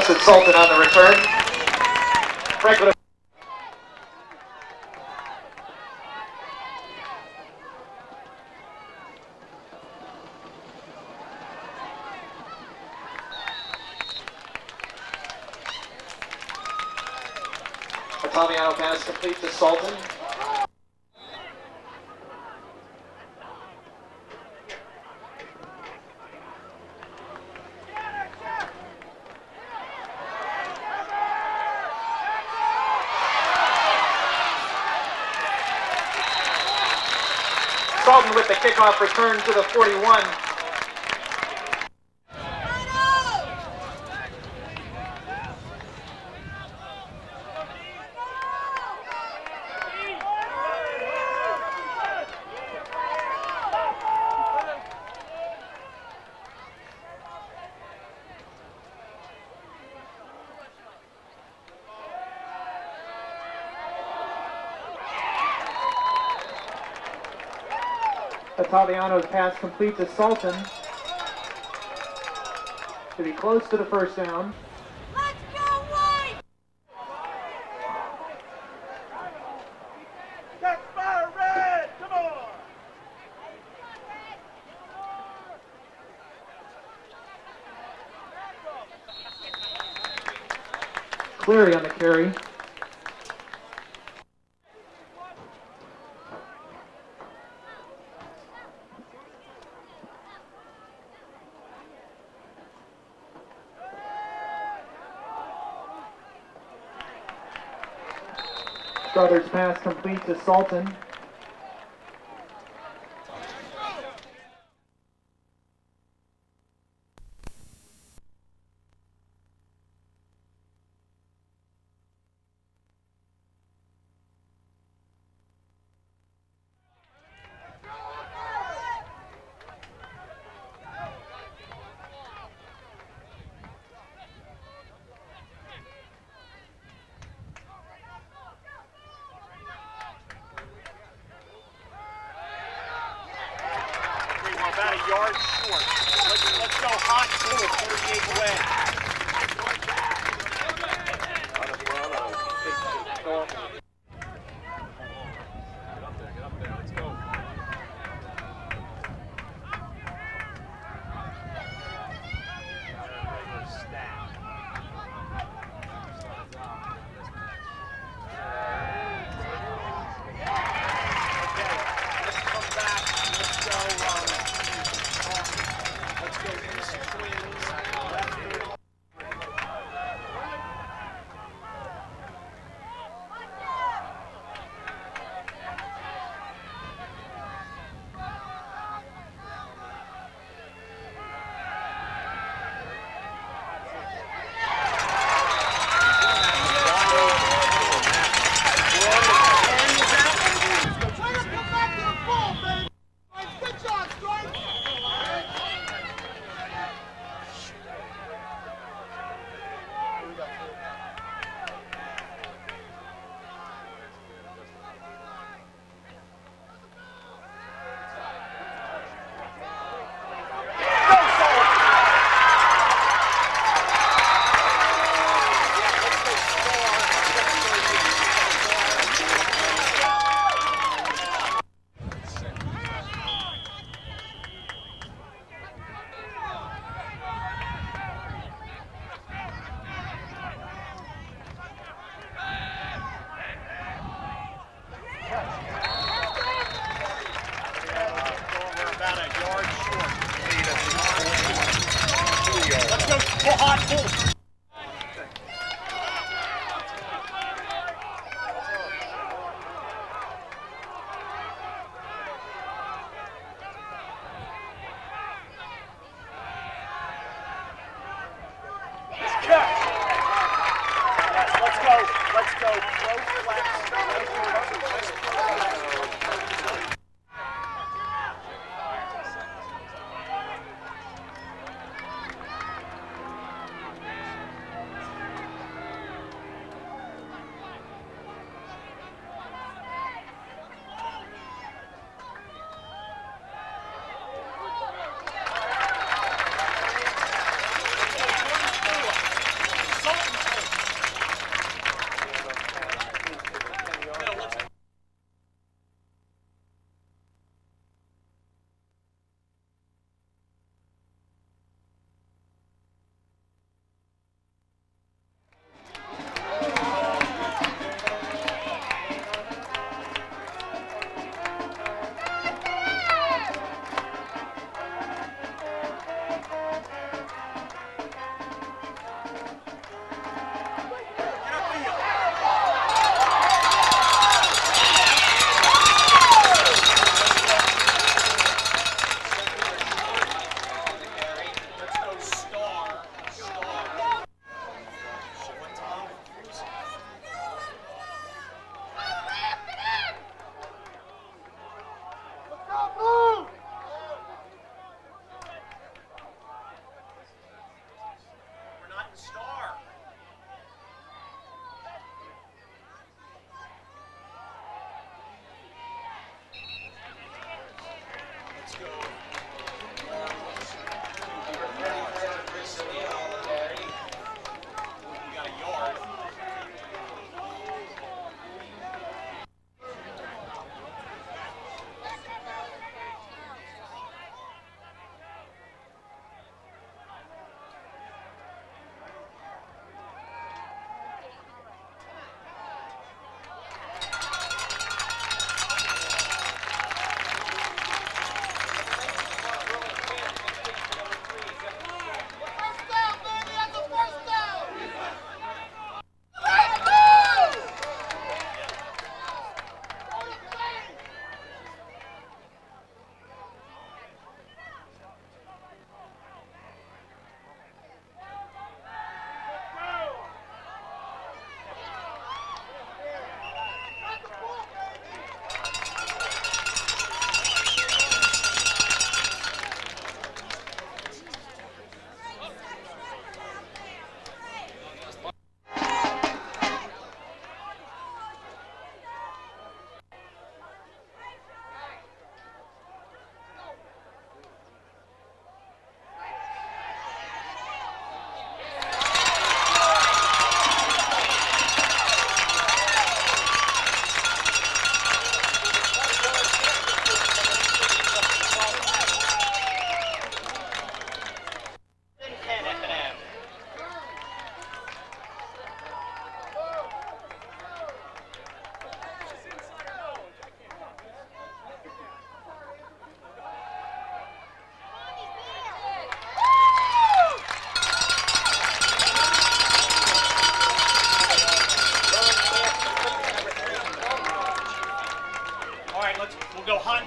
contested Salton on the return. Franklin. Italiano pass complete to Salton. Salton with the kickoff return to the 41. Italiano's pass complete to Salton to be close to the first down. Let's go, White! That's fire red! Come on! Cleary on the carry. Struthers pass complete to Salton.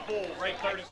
full, right 30.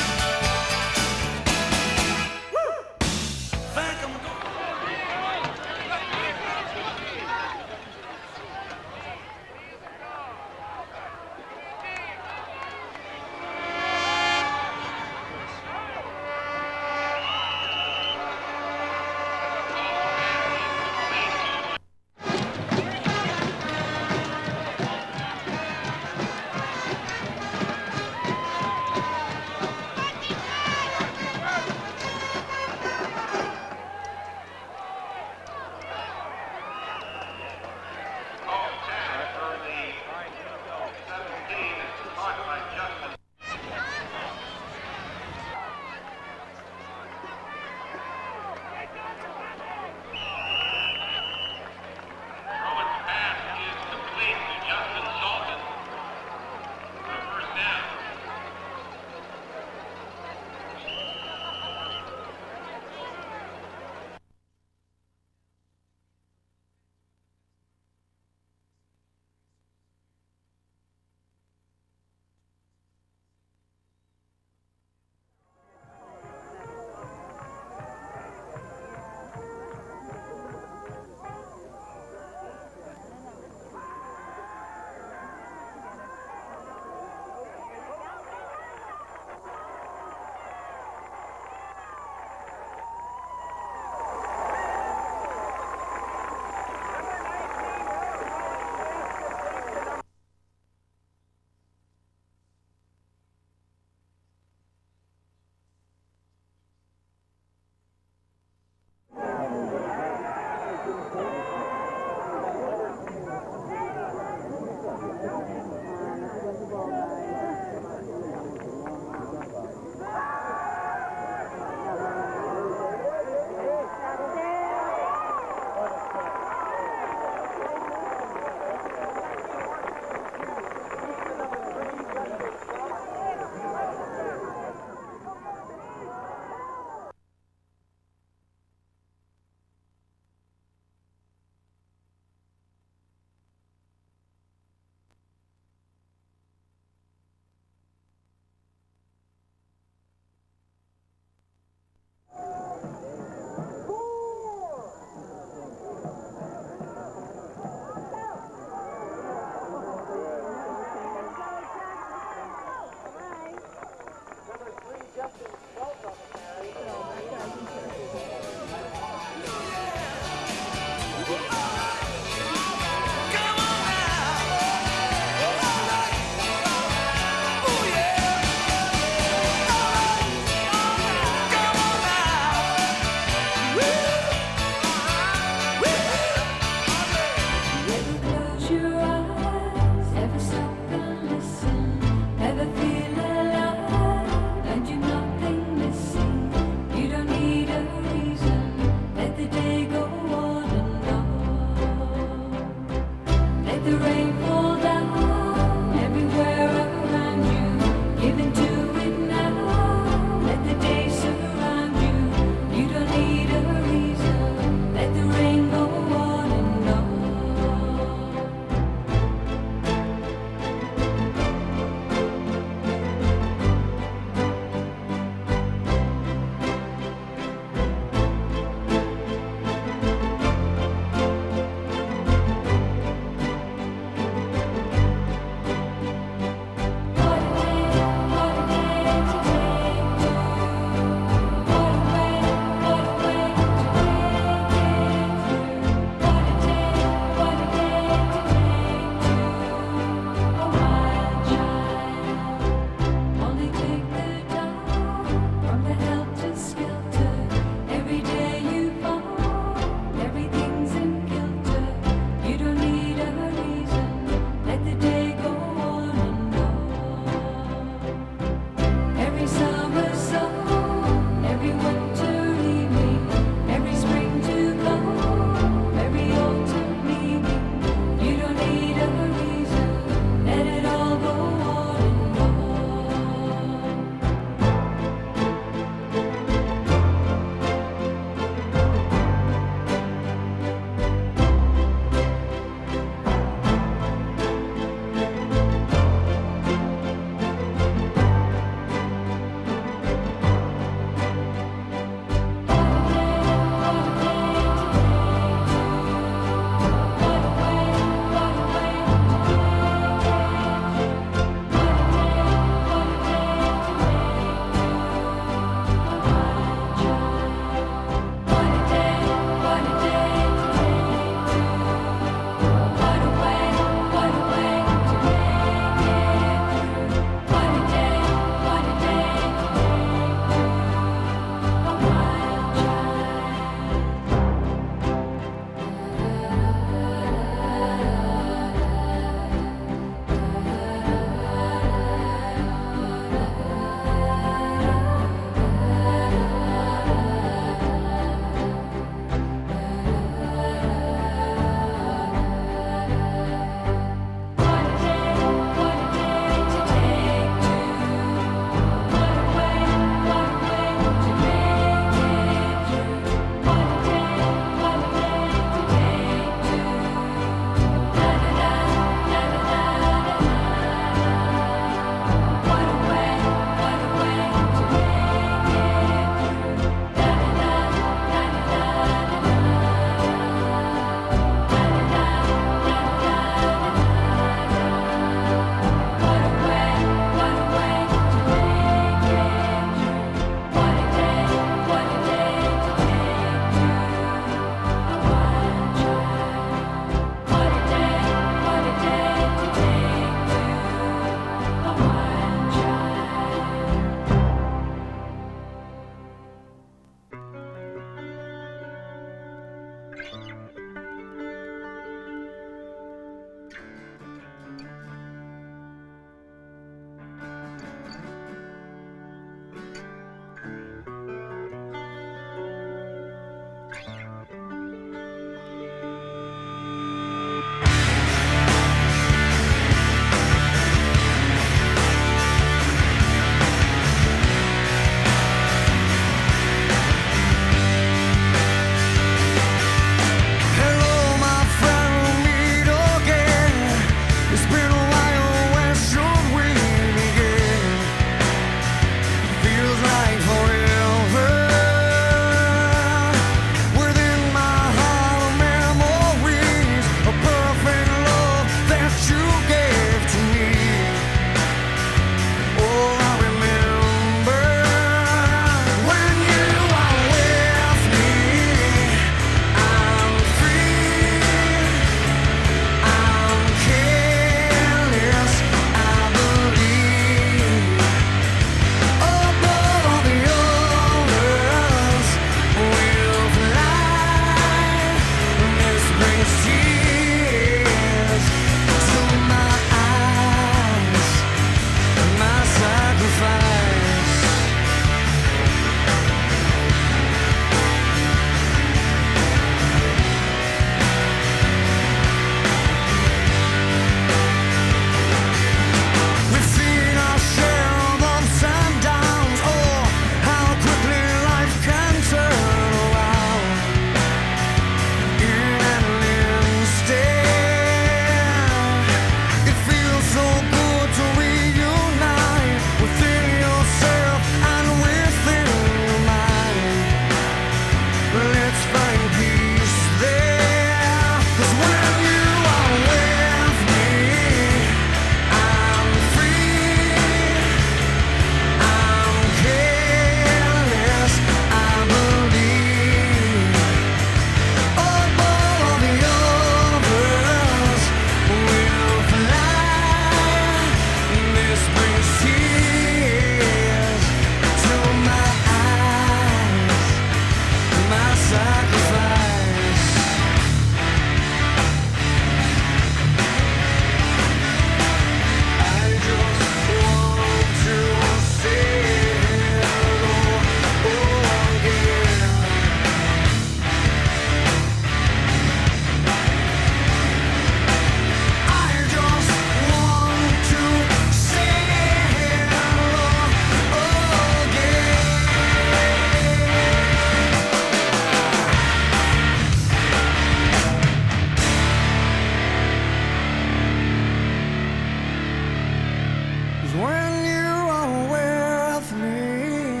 when you are with me,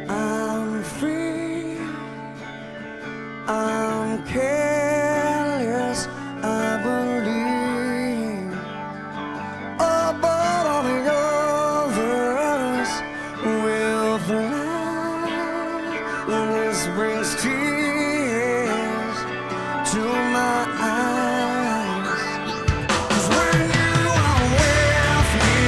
I'm free, I'm careless, I believe. Oh, but all the others will fly, and this brings tears to my eyes. 'Cause when you are with me,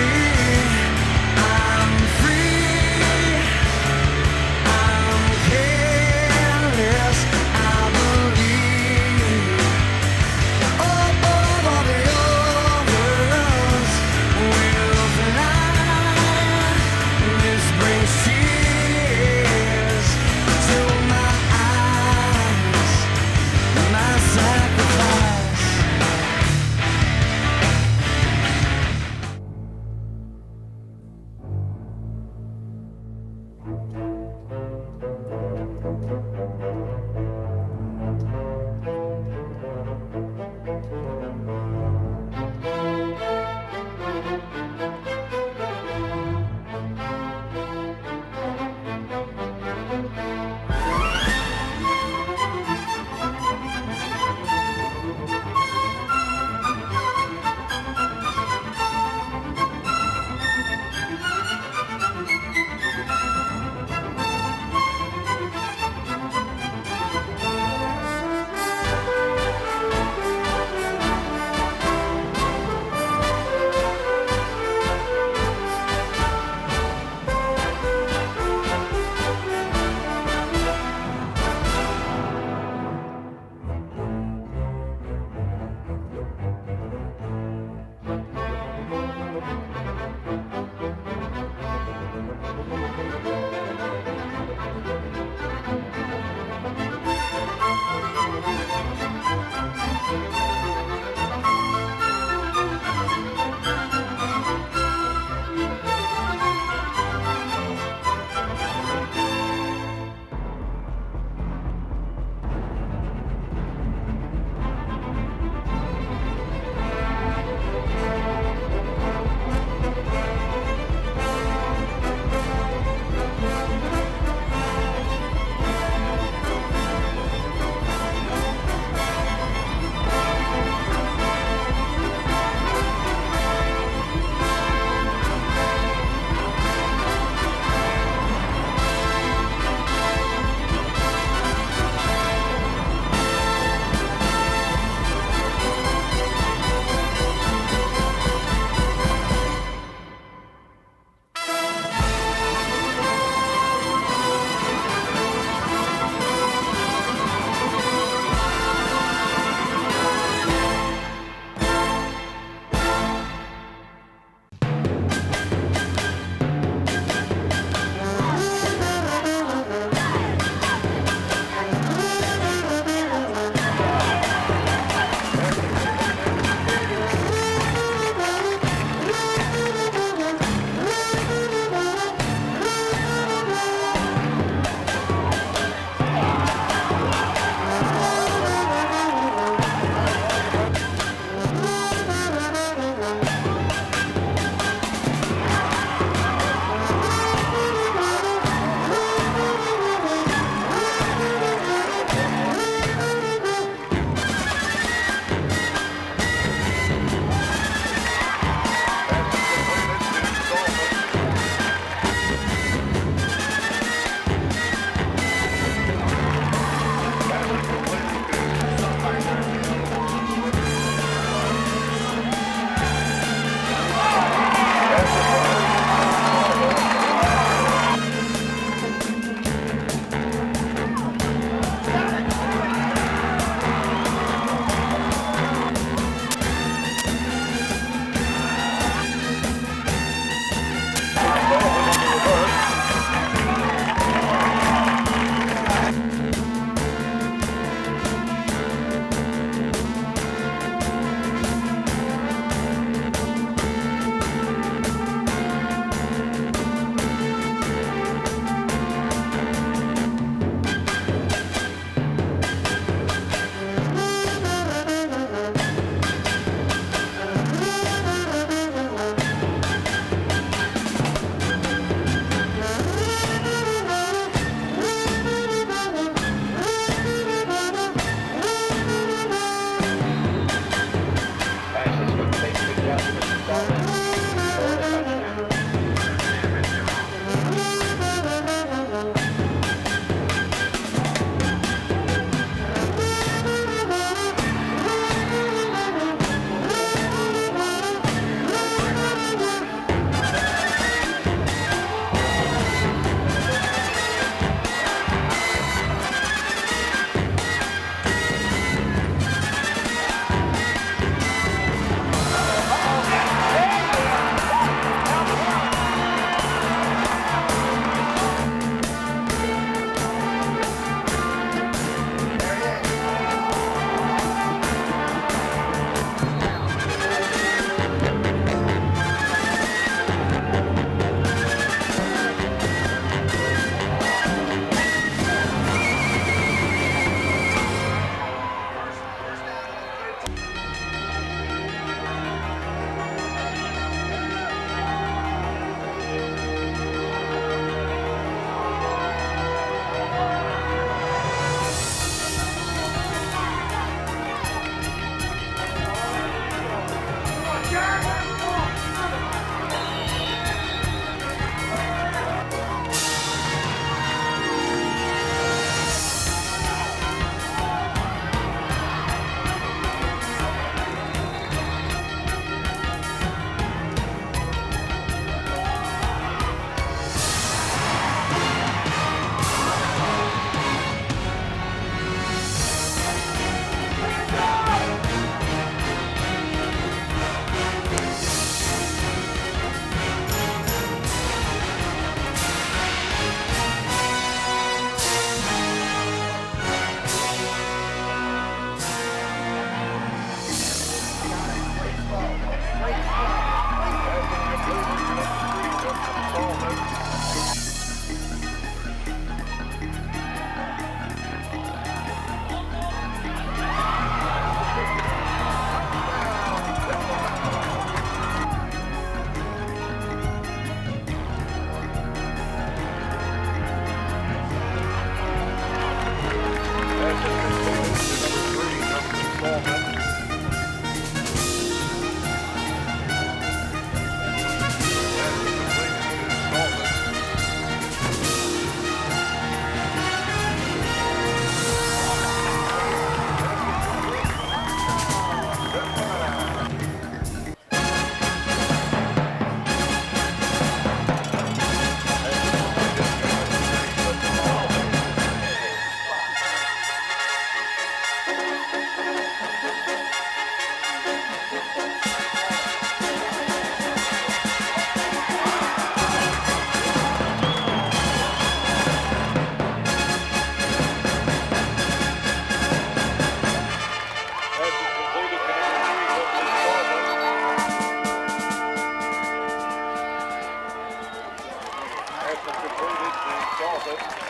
That's completed to Salton.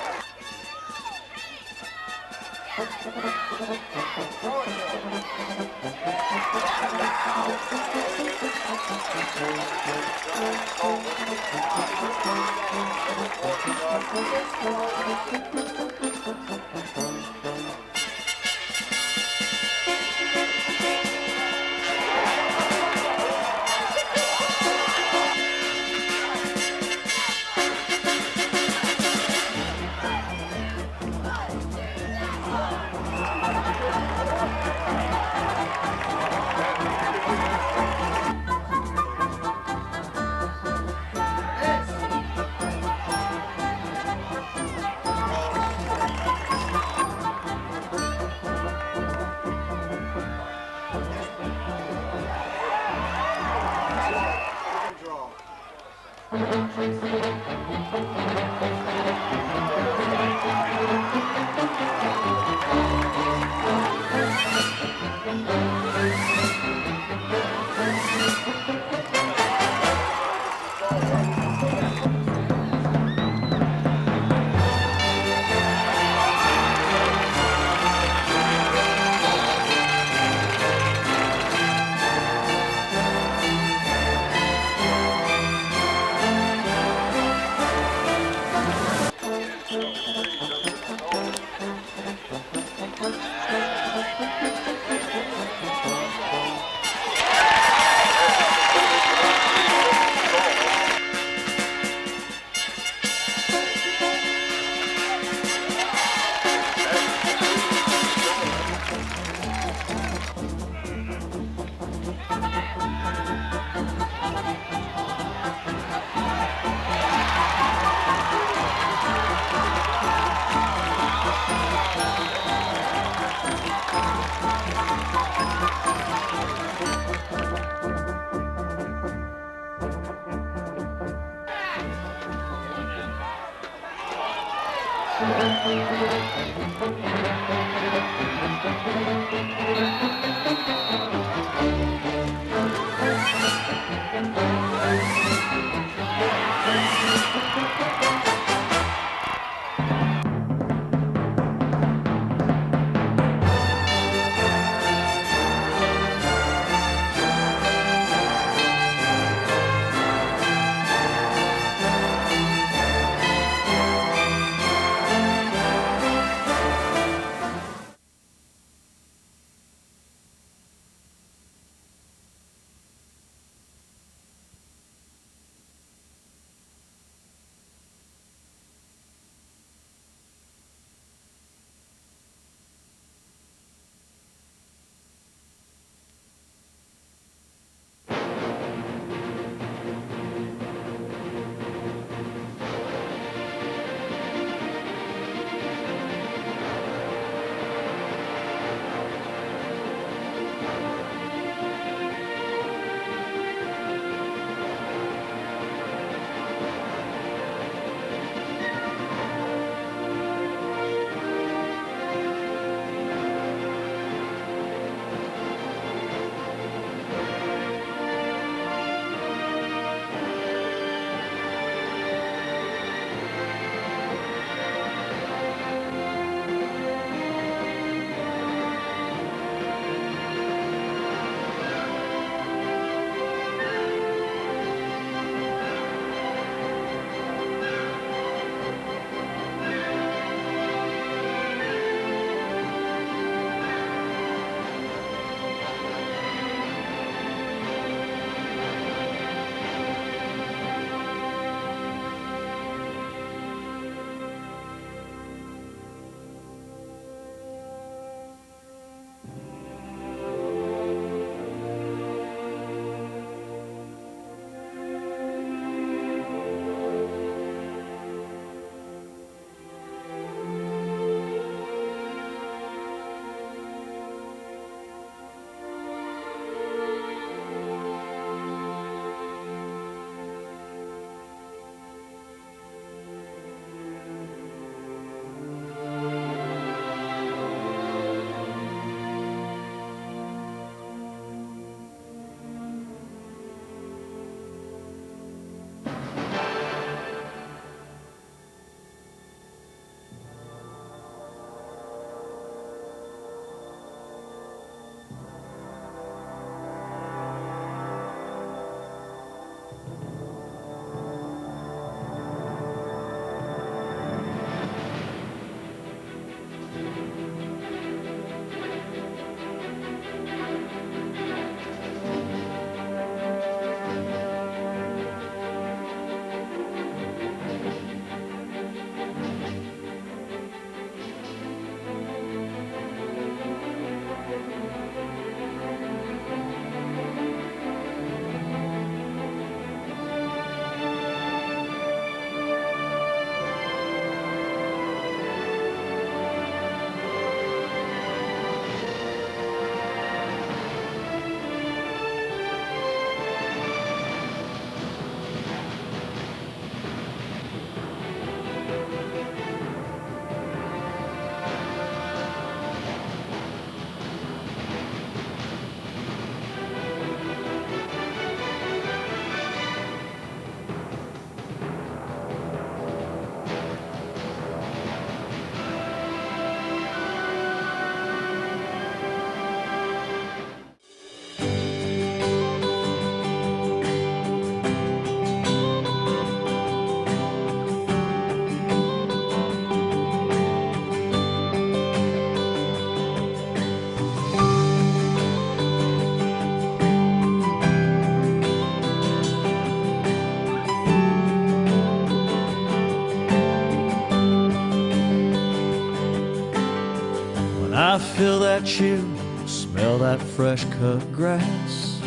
feel that chill, smell that fresh cut grass.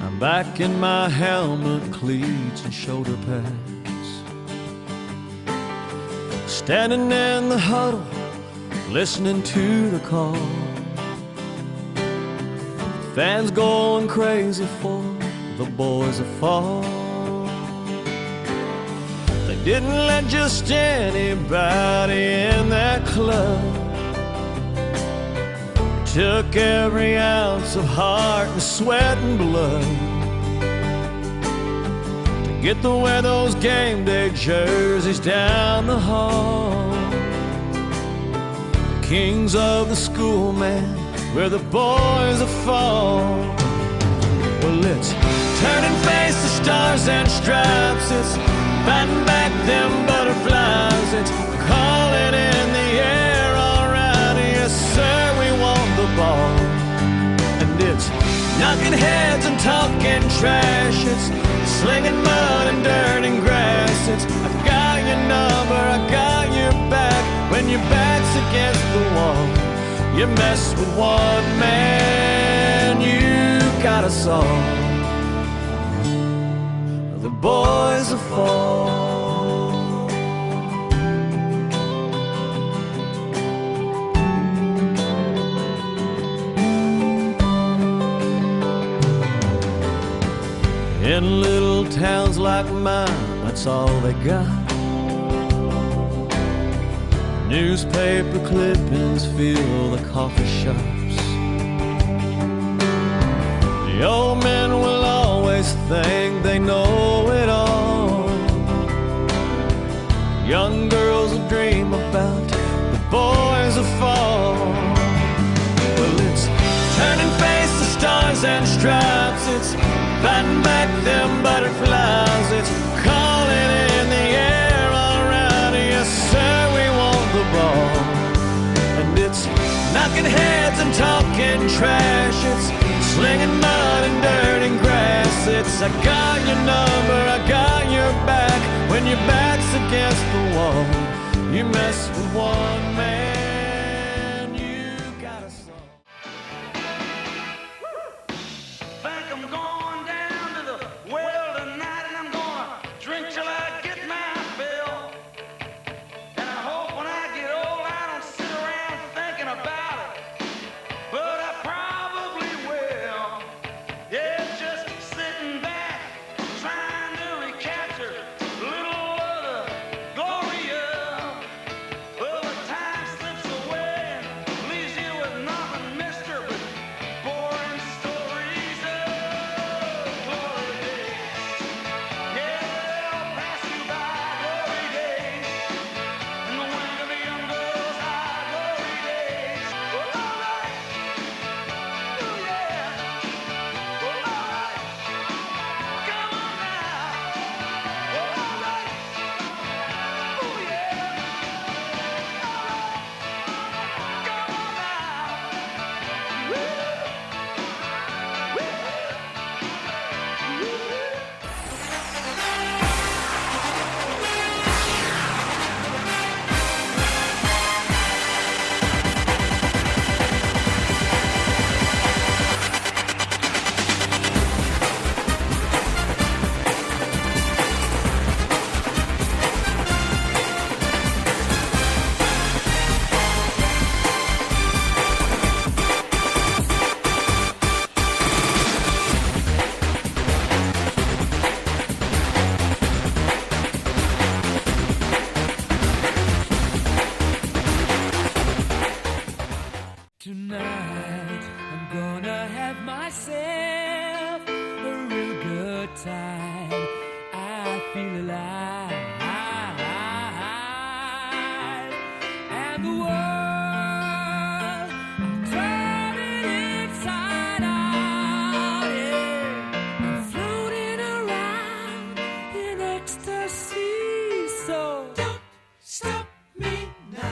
I'm back in my helmet, cleats, and shoulder pads. Standing in the huddle, listening to the call. Fans going crazy for the boys that fall. They didn't let just anybody in that club. It took every ounce of heart and sweat and blood to get to wear those game day jerseys down the hall. Kings of the school, man, where the boys are fall. Well, it's turning face to stars and stripes. It's batting back them butterflies. It's calling in the air, all right, yes sir, we want the ball. And it's knocking heads and talking trash. It's slinging mud and dirt and grass. It's I got your number, I got your back. When your back's against the wall, you mess with one man, you got us all. The boys will fall. In little towns like mine, that's all they got. Newspaper clippings fill the coffee shops. The old men will always think they know it all. Young girls will dream about the boys will fall. Well, it's turning face to stars and stripes. It's batting back them butterflies. It's calling in the air, all right, yes sir, we want the ball. And it's knocking heads and talking trash. It's slinging mud and dirt and grass. It's I got your number, I got your back. When your back's against the wall, you mess with one man, you got us all. Think I'm going down to the well tonight, and I'm gonna drink till I get my fill. And I hope when I get old I don't sit around thinking about it, but I probably will. Yeah, just sitting back, trying to recapture a little of the glory of. Well, the time slips away and leaves you with nothing, mister, but boring stories of glory days. Yeah, they'll pass you by, glory days, in the wind of a young girl's eye, glory days. Well, all right. Ooh, yeah. Well, all right. Come on now. Well, all right. Ooh, yeah. All right. Come on now. Woo. Tonight I'm gonna have myself a real good time. I feel alive, and the world I'm turning inside out. Yeah, I'm floating around in ecstasy. So don't stop me now.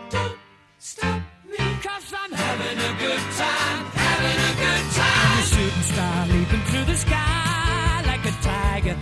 Don't stop me, 'cause I'm having a good time, having a good time. I'm a shooting star leaping through the sky like a tiger.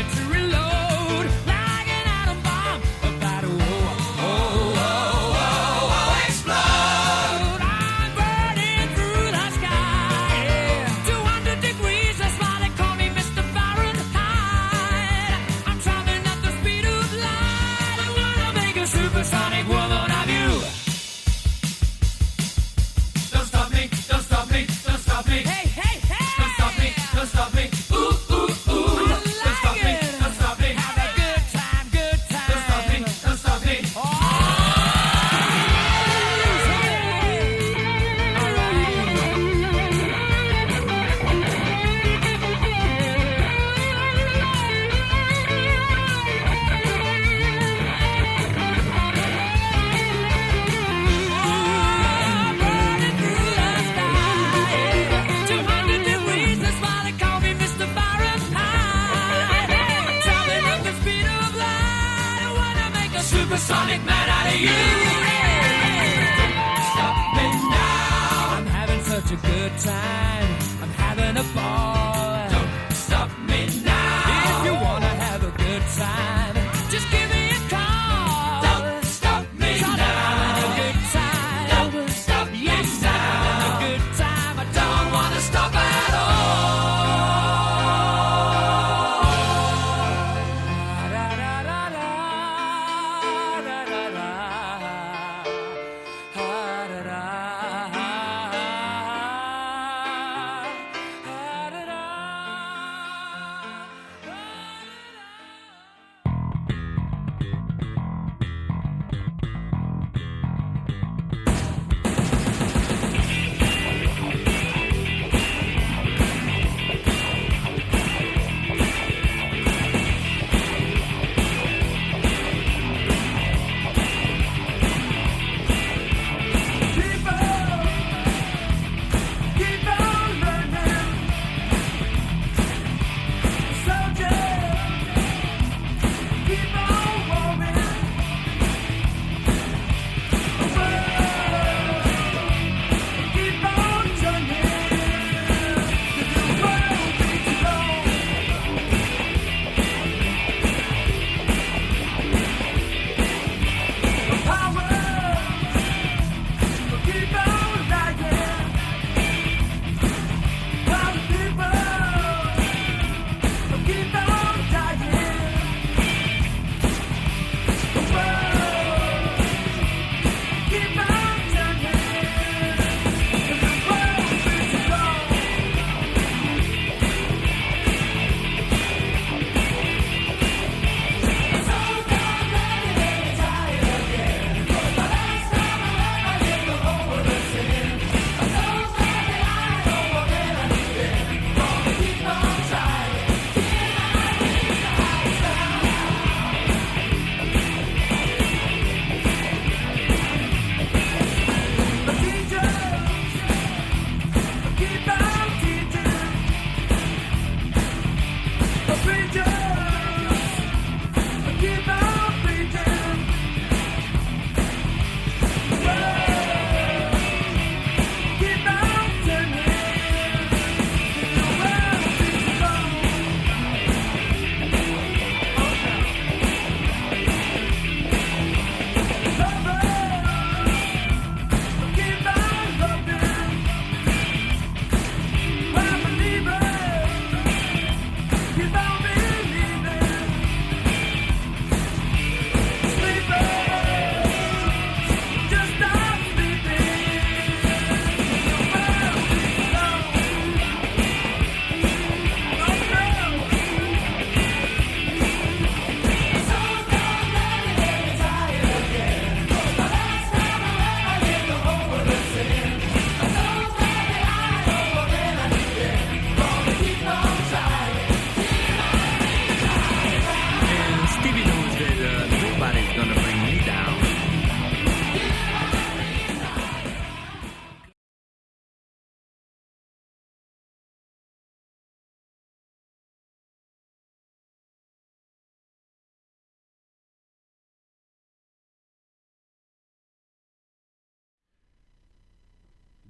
ready to reload like an atom bomb about to explode. I'm burning through the sky, yeah. 200 degrees, that's why they call me Mr. Fahrenheit. I'm traveling at the speed of light. I wanna make a supersonic woman of you. Don't stop me, don't stop me, don't stop me. Hey, hey, hey! Don't stop me, don't stop me. Ooh, ooh, ooh. Don't stop me, don't stop me. Have a good time, good time. Don't stop me, don't stop me. Burning through the sky, 200 degrees, that's why they call me Mr. Fahrenheit. Traveling at the speed of light, I wanna make a supersonic man out of you. Don't stop me now. I'm having such a good time. I'm having a ball. Don't stop me now. If you wanna have a good time, just give me a call. Don't stop me now. I'm having a good time. Don't stop me now. I'm having a good time. I don't wanna stop at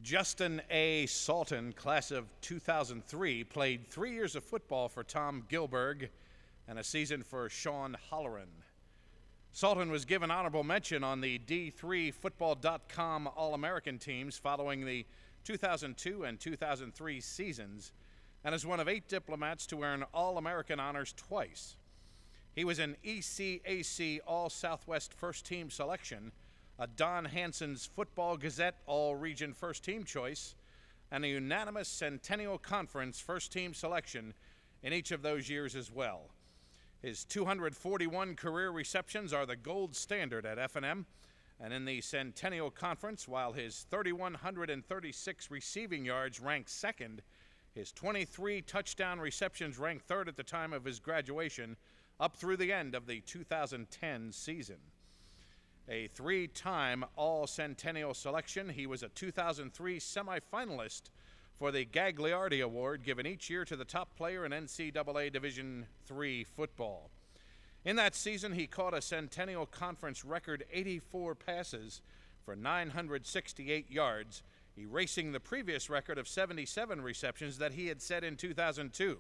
Justin A. Salton, class of 2003, played 3 years of football for Tom Gilberg and a season for Sean Holleran. Salton was given honorable mention on the D3Football.com All-American teams following the 2002 and 2003 seasons, and is one of 8 diplomats to earn All-American honors twice. He was an ECAC All-Southwest First Team selection, a Don Hanson's Football Gazette All-Region First Team choice, and a unanimous Centennial Conference First Team selection in each of those years as well. His 241 career receptions are the gold standard at F&M, and in the Centennial Conference, while his 3,136 receiving yards ranked second, his 23 touchdown receptions ranked third at the time of his graduation, up through the end of the 2010 season. A 3-time All-Centennial selection, he was a 2003 semifinalist for the Gagliardi Award, given each year to the top player in NCAA Division III football. In that season, he caught a Centennial Conference record 84 passes for 968 yards, erasing the previous record of 77 receptions that he had set in 2002.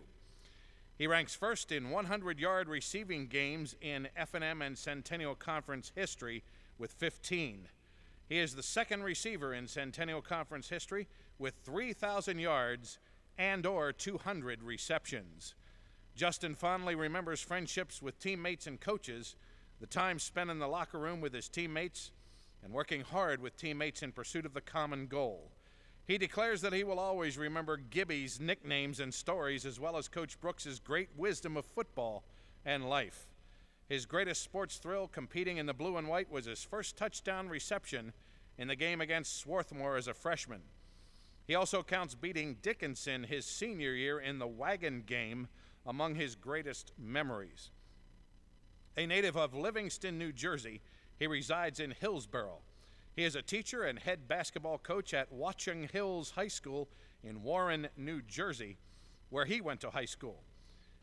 He ranks first in 100-yard receiving games in F&M and Centennial Conference history with 15. He is the second receiver in Centennial Conference history with 3,000 yards and or 200 receptions. Justin fondly remembers friendships with teammates and coaches, the time spent in the locker room with his teammates, and working hard with teammates in pursuit of the common goal. He declares that he will always remember Gibby's nicknames and stories, as well as Coach Brooks's great wisdom of football and life. His greatest sports thrill competing in the blue and white was his first touchdown reception in the game against Swarthmore as a freshman. He also counts beating Dickinson his senior year in the wagon game among his greatest memories. A native of Livingston, New Jersey, he resides in Hillsborough. He is a teacher and head basketball coach at Watchung Hills High School in Warren, New Jersey, where he went to high school.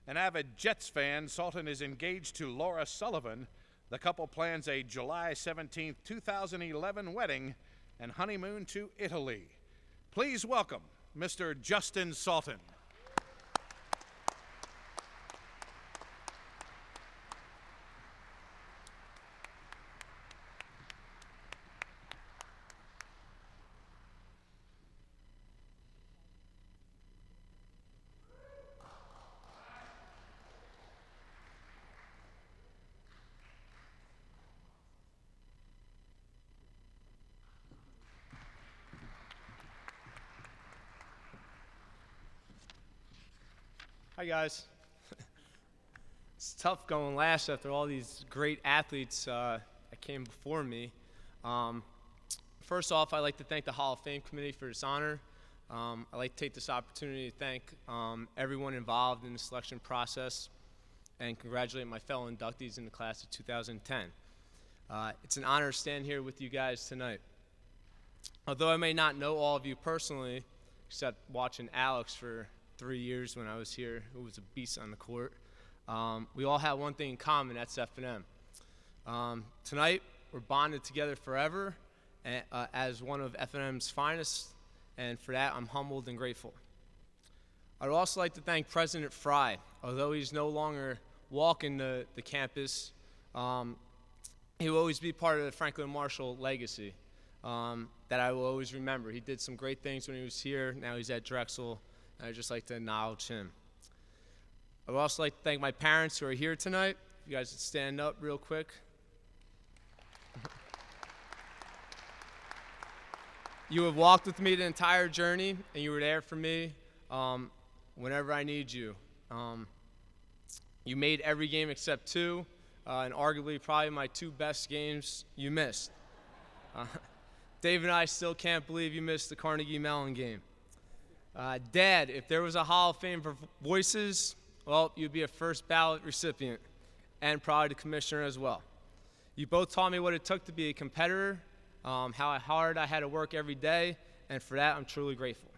An avid Jets fan, Salton is engaged to Laura Sullivan. The couple plans a July 17, 2011 wedding and honeymoon to Italy. Please welcome Mr. Justin Salton. Hi guys. It's tough going last after all these great athletes that came before me. First off, I'd like to thank the Hall of Fame Committee for this honor. I'd like to take this opportunity to thank everyone involved in the selection process and congratulate my fellow inductees in the class of 2010. It's an honor to stand here with you guys tonight. Although I may not know all of you personally, except watching Alex for 3 years when I was here, who was a beast on the court. We all have one thing in common, that's F&M. Tonight, we're bonded together forever as one of F&M's finest, and for that, I'm humbled and grateful. I'd also like to thank President Fry. Although he's no longer walking the campus, he will always be part of the Franklin Marshall legacy that I will always remember. He did some great things when he was here. Now he's at Drexel. I'd just like to acknowledge him. I would also like to thank my parents who are here tonight. You guys would stand up real quick. You have walked with me the entire journey, and you were there for me whenever I need you. You made every game except 2, and arguably probably my 2 best games you missed. Dave and I still can't believe you missed the Carnegie Mellon game. Dad, if there was a Hall of Fame for voices, well, you'd be a first ballot recipient and probably the commissioner as well. You both taught me what it took to be a competitor, how hard I had to work every day, and for that, I'm truly grateful.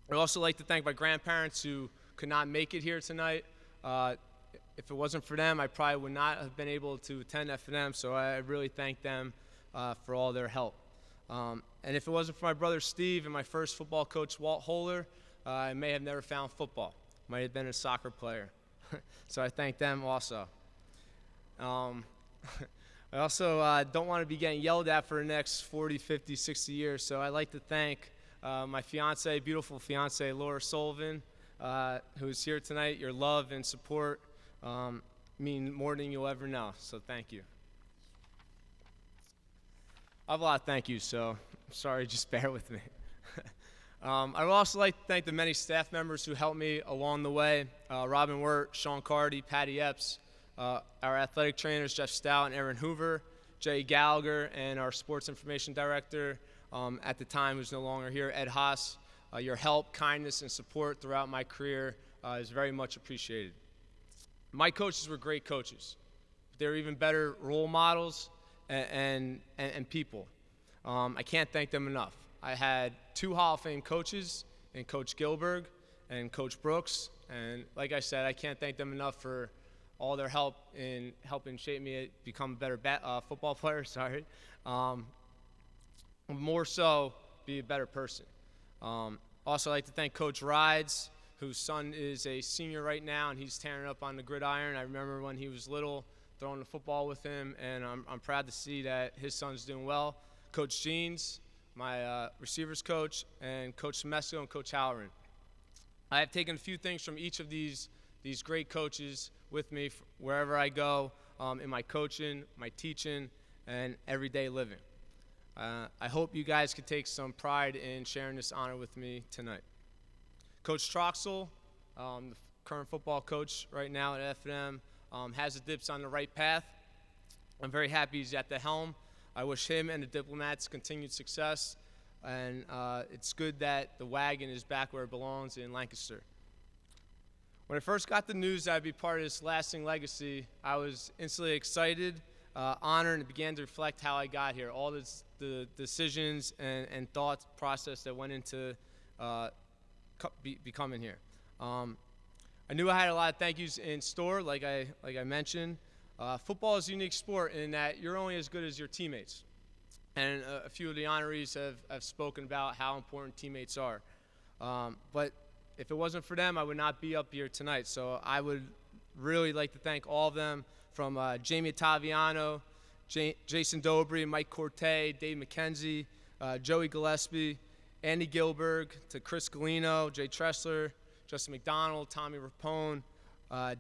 I'd also like to thank my grandparents who could not make it here tonight. If it wasn't for them, I probably would not have been able to attend F&M, so I really thank them for all their help. And if it wasn't for my brother Steve and my first football coach, Walt Holler, I may have never found football. Might have been a soccer player. So I thank them also. I also don't want to be getting yelled at for the next 40, 50, 60 years, so I'd like to thank my fiance, beautiful fiance, Laura Sullivan, who's here tonight. Your love and support mean more than you'll ever know, so thank you. I have a lot of thank yous, so I'm sorry, just bear with me. I would also like to thank the many staff members who helped me along the way. Robin Wirt, Sean Carty, Patty Epps, our athletic trainers, Jeff Stout and Aaron Hoover, Jay Gallagher, and our sports information director at the time, who's no longer here, Ed Haas. Your help, kindness, and support throughout my career is very much appreciated. My coaches were great coaches. They were even better role models and people. I can't thank them enough. I had 2 Hall of Fame coaches, and Coach Gilberg and Coach Brooks. And like I said, I can't thank them enough for all their help in helping shape me to become a better football player, more so be a better person. Also, I'd like to thank Coach Rides, whose son is a senior right now, and he's tearing up on the gridiron. I remember when he was little, throwing the football with him, and I'm proud to see that his son's doing well. Coach Jeans, my receivers coach, and Coach Semesco and Coach Halloran. I have taken a few things from each of these great coaches with me wherever I go in my coaching, my teaching, and everyday living. I hope you guys could take some pride in sharing this honor with me tonight. Coach Troxel, the current football coach right now at F&M, has the Dips on the right path. I'm very happy he's at the helm. I wish him and the Diplomats continued success, and it's good that the wagon is back where it belongs in Lancaster. When I first got the news that I'd be part of this lasting legacy, I was instantly excited, honored, and began to reflect how I got here, all the decisions and thought process that went into becoming here. I knew I had a lot of thank yous in store, like I mentioned. Football is a unique sport in that you're only as good as your teammates. And a few of the honorees have spoken about how important teammates are. But if it wasn't for them, I would not be up here tonight. So I would really like to thank all of them, from Jamie Ottaviano, Jason Dobry, Mike Corte, Dave McKenzie, Joey Gillespie, Andy Gilberg, to Chris Galino, Jay Tressler, Justin McDonald, Tommy Rapone,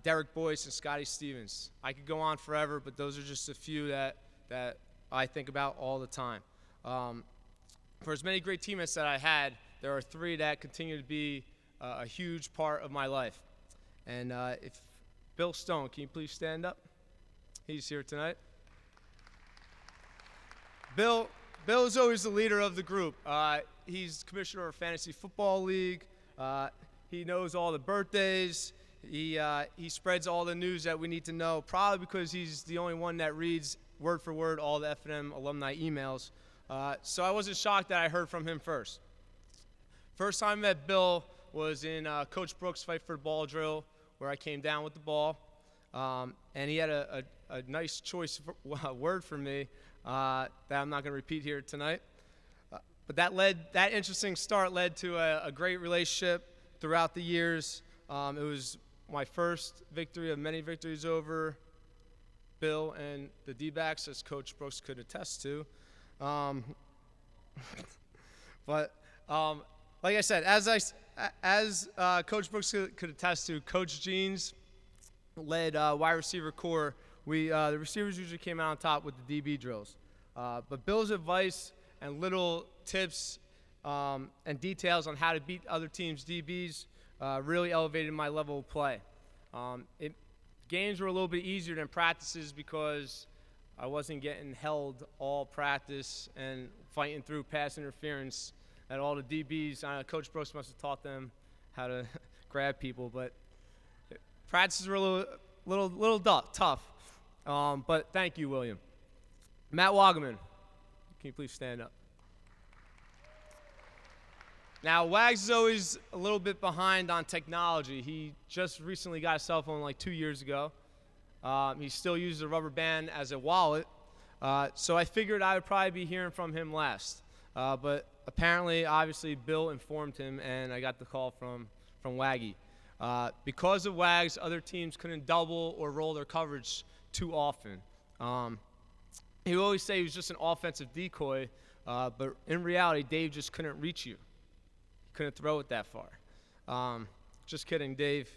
Derek Boyce, and Scotty Stevens. I could go on forever, but those are just a few that I think about all the time. For as many great teammates that I had, there are 3 that continue to be a huge part of my life. And if Bill Stone, can you please stand up? He's here tonight. Bill is always the leader of the group. He's commissioner of Fantasy Football League. He knows all the birthdays. He spreads all the news that we need to know, probably because he's the only one that reads word for word all the F&M alumni emails. So I wasn't shocked that I heard from him first. First time I met Bill was in Coach Brooks' Fight for the Ball drill, where I came down with the ball. And he had a nice choice word for me that I'm not going to repeat here tonight. But that interesting start led to a great relationship throughout the years. It was my first victory of many victories over Bill and the D-backs, as Coach Brooks could attest to. But like I said, as Coach Brooks could attest to, Coach Jeans led wide receiver core. The receivers usually came out on top with the DB drills. But Bill's advice and little tips and details on how to beat other teams' DBs really elevated my level of play. Games were a little bit easier than practices because I wasn't getting held all practice and fighting through pass interference at all the DBs. Coach Brooks must have taught them how to grab people, but practices were a little tough. But thank you, William. Matt Wagaman, can you please stand up? Now, Wags is always a little bit behind on technology. He just recently got a cell phone like 2 years ago. He still uses a rubber band as a wallet. So I figured I would probably be hearing from him last. But apparently, obviously, Bill informed him, and I got the call from Waggy. Because of Wags, other teams couldn't double or roll their coverage too often. He would always say he was just an offensive decoy, but in reality, Dave just couldn't reach you. He couldn't throw it that far. Just kidding, Dave.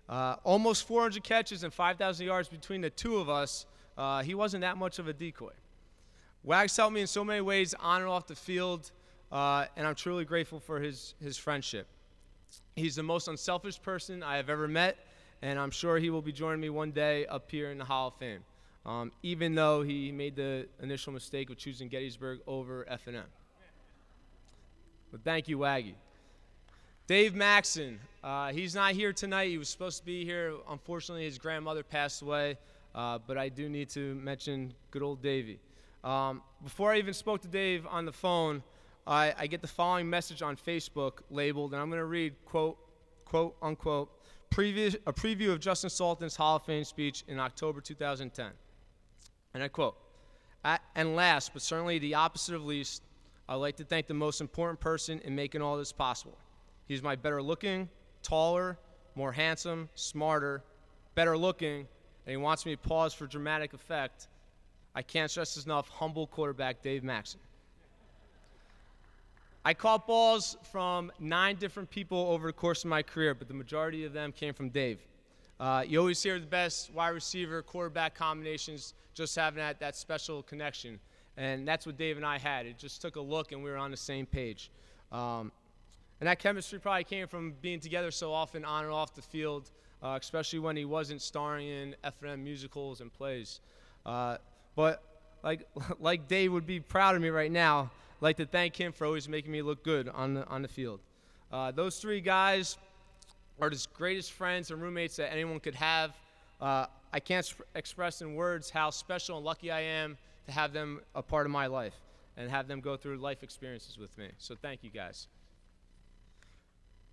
Almost 400 catches and 5,000 yards between the two of us. He wasn't that much of a decoy. Wags helped me in so many ways on and off the field, and I'm truly grateful for his friendship. He's the most unselfish person I have ever met, and I'm sure he will be joining me one day up here in the Hall of Fame, even though he made the initial mistake of choosing Gettysburg over F&M. But thank you, Waggy. Dave Maxson, he's not here tonight. He was supposed to be here. Unfortunately, his grandmother passed away, but I do need to mention good old Davey. Before I even spoke to Dave on the phone, I get the following message on Facebook labeled, and I'm going to read, quote, unquote, a preview of Justin Salton's Hall of Fame speech in October 2010. And I quote, and last, but certainly the opposite of least, I'd like to thank the most important person in making all this possible. He's my better looking, taller, more handsome, smarter, better looking, and he wants me to pause for dramatic effect. I can't stress this enough, humble quarterback Dave Maxson. I caught balls from 9 different people over the course of my career, but the majority of them came from Dave. You always hear the best wide receiver, quarterback combinations, just having that special connection. And that's what Dave and I had. It just took a look, and we were on the same page. And that chemistry probably came from being together so often on and off the field, especially when he wasn't starring in F&M musicals and plays. But like Dave would be proud of me right now, I'd like to thank him for always making me look good on the field. Those 3 guys are the greatest friends and roommates that anyone could have. I can't express in words how special and lucky I am to have them a part of my life and have them go through life experiences with me. So thank you, guys.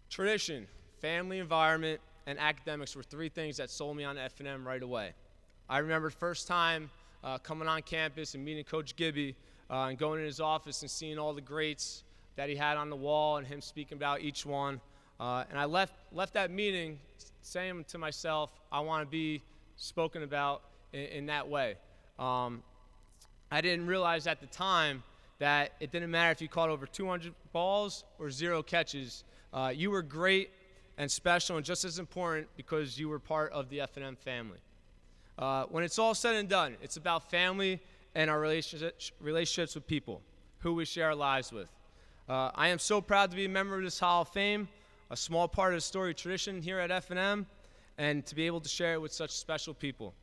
Tradition, family, environment, and academics were 3 things that sold me on F&M right away. I remember the first time coming on campus and meeting Coach Gibby and going in his office and seeing all the greats that he had on the wall and him speaking about each one. And I left that meeting saying to myself, I want to be spoken about in that way. I didn't realize at the time that it didn't matter if you caught over 200 balls or 0 catches. You were great and special and just as important because you were part of the F&M family. When it's all said and done, it's about family and our relationships with people, who we share our lives with. I am so proud to be a member of this Hall of Fame, a small part of the storied tradition here at F&M, and to be able to share it with such special people.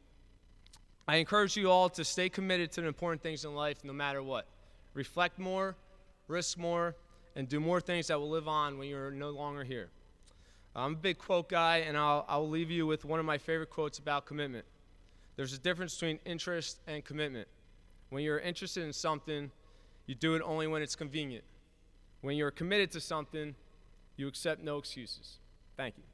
I encourage you all to stay committed to the important things in life no matter what. Reflect more, risk more, and do more things that will live on when you're no longer here. I'm a big quote guy, and I'll leave you with one of my favorite quotes about commitment. There's a difference between interest and commitment. When you're interested in something, you do it only when it's convenient. When you're committed to something, you accept no excuses. Thank you.